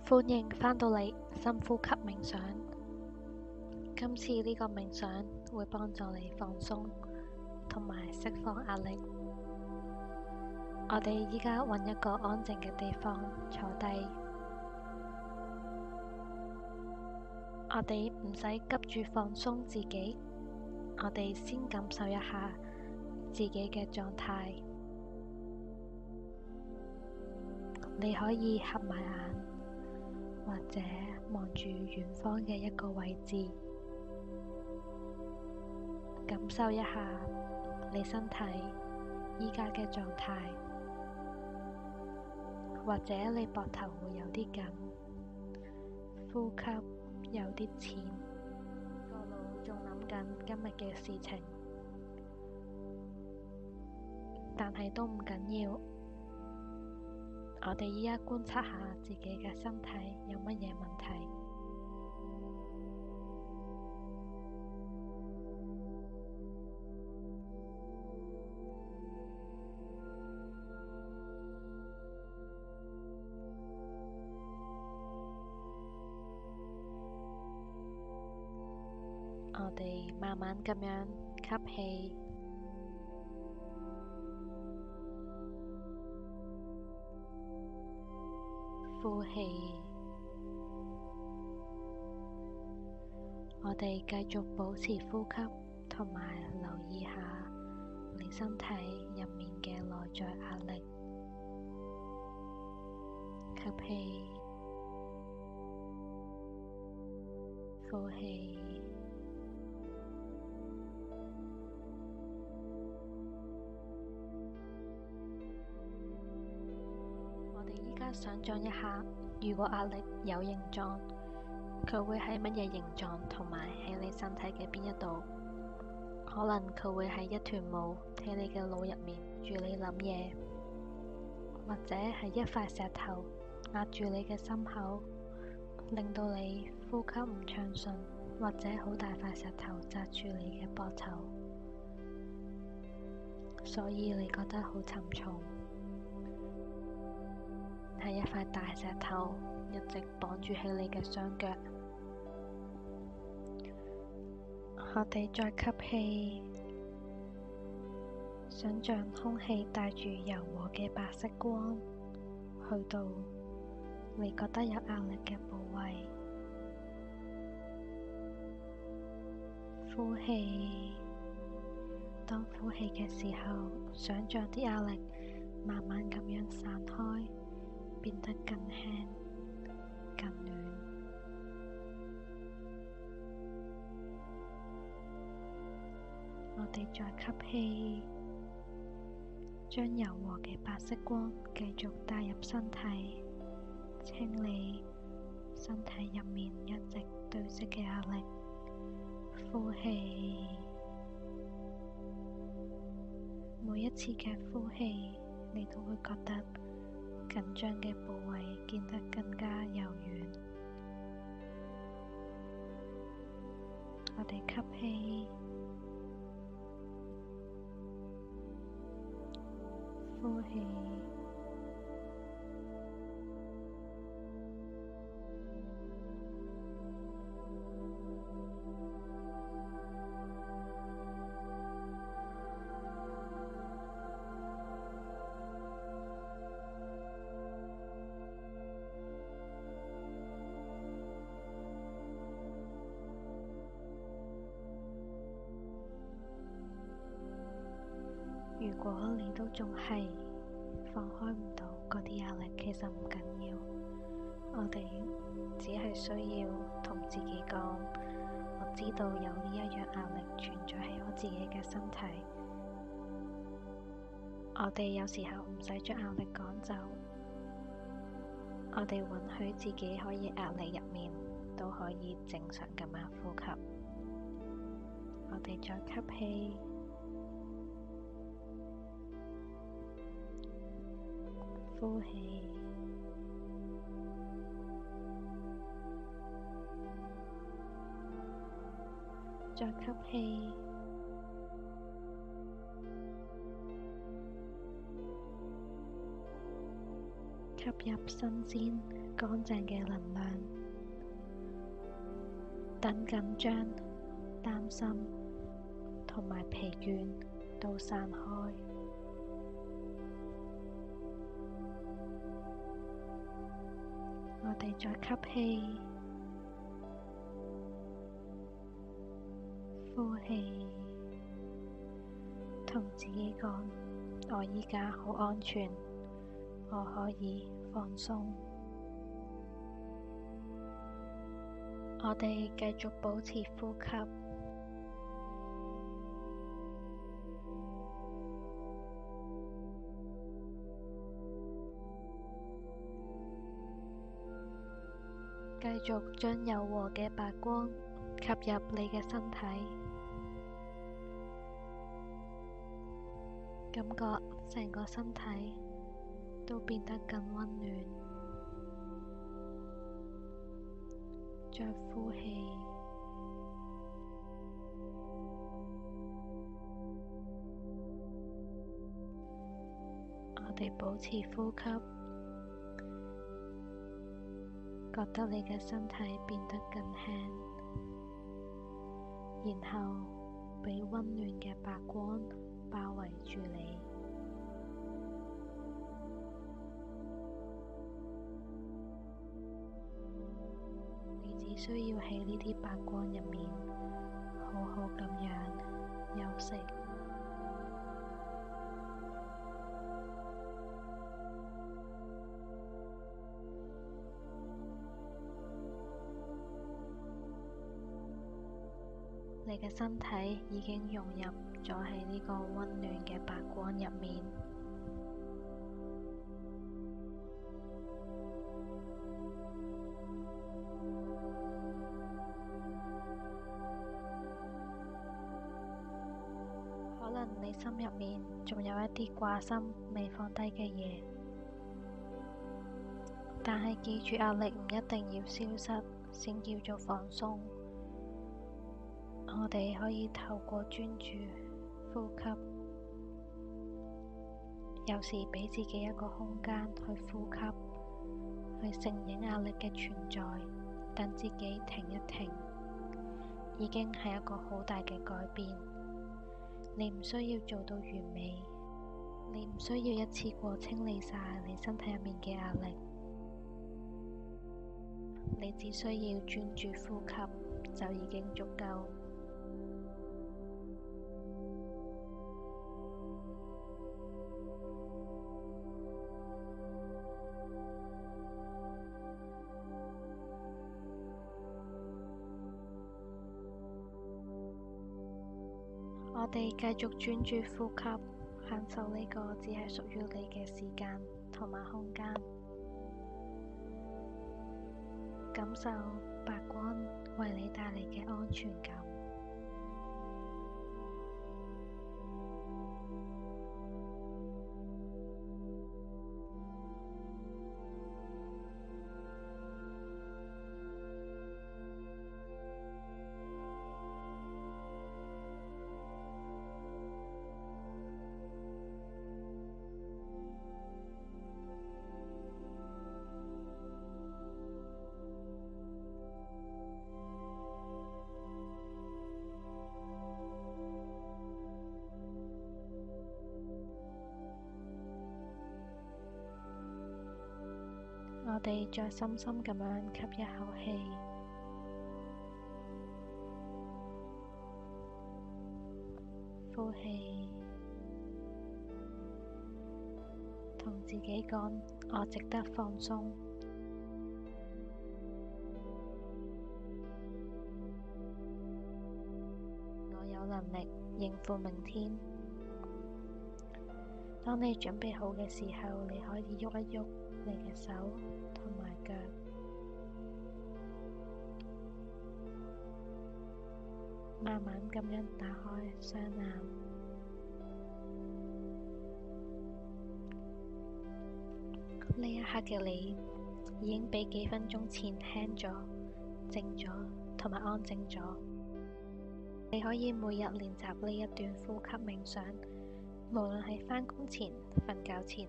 歡迎返到嚟深呼吸冥想。今次呢個冥想會幫助你放鬆同埋釋放壓力。我哋依家揾一個安靜嘅地方坐低。我哋唔使急住放鬆自己，我哋先感受一下自己嘅狀態。你可以合埋眼，或者望住遠方嘅一個位置，感受一下你身體依家嘅狀態，或者你膊頭會有啲緊，呼吸有啲淺，個腦仲諗緊今日嘅事情，但係都唔緊要。我哋依家觀察下自己嘅身體有乜嘢問題。我哋慢慢咁樣吸氣，呼氣。我哋繼續保持呼吸，同埋留意下你身體入面嘅內在壓力。吸氣，呼氣。想象一下，如果壓力有形狀，佢會係乜嘢形狀，同埋喺你身體嘅邊一度？可能佢會係一團霧喺你嘅腦入面住你諗嘢，或者係一塊石頭壓住你嘅心口，令到你呼吸唔暢順，或者好大塊石頭砸住你嘅膊頭，所以你覺得好沉重。係一塊大石頭一直綁住喺你嘅雙腳。我哋再吸氣，想像空氣帶住柔和嘅白色光去到你覺得有壓力嘅部位。呼氣，當呼氣嘅時候，想像啲壓力慢慢咁樣散開，變得更輕、更暖。我哋再吸氣，將柔和嘅白色光繼續帶入身體，清理身體入面一直堆積嘅壓力。呼氣，每一次嘅呼氣，你都會覺得緊張嘅部位變得更加柔軟。我哋吸氣，呼氣。如果你都仲係放開唔到嗰啲壓力，其實唔緊要。我哋只係需要同自己講，我知道有呢一樣壓力存在喺我自己嘅身體。我哋有時候唔使將壓力趕走，我哋允許自己可以壓力入面都可以正常咁樣呼吸。我哋再吸氣，呼氣，再吸氣，吸入新鮮乾淨嘅能量，等緊張、擔心同埋疲倦都散開。我哋再吸氣、呼氣，同自己講：我依家好安全，我可以放鬆。我哋繼續保持呼吸，繼續將柔和嘅白光吸入你嘅身體，感覺成個身體都變得更溫暖。再呼氣，我哋保持呼吸，覺得你嘅身體變得更輕，然後俾溫暖嘅白光包圍住你。需要喺呢啲白光入面好好咁樣休息。你嘅身體已經融入咗喺呢個溫暖嘅白光入面。可能你心入面仲有一啲掛心未放低嘅嘢，但係記住，壓力唔一定要消失先叫做放鬆。我哋可以透過專注呼吸，有時俾自己一個空間去呼吸，去承認壓力嘅存在，等自己停一停，已經係一個好大嘅改變。你唔需要做到完美，你唔需要一次過清理晒你身體入面嘅壓力，你只需要專注呼吸就已經足夠。我哋繼續專注呼吸，享受呢個只係屬於你嘅時間同埋空間，感受白光為你帶嚟嘅安全感。我哋再深深咁樣吸一口氣，呼氣，同自己講：我值得放鬆，我有能力應付明天。當你準備好嘅時候，你可以喐一喐你嘅手同埋腳，慢慢咁樣打開雙眼。呢一刻嘅你已經比幾分鐘前輕咗、靜咗同埋安靜咗。你可以每日練習呢一段呼吸冥想，無論係返工前、瞓覺前，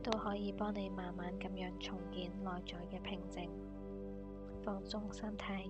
都可以幫你慢慢咁樣重建內在嘅平靜，放鬆身體。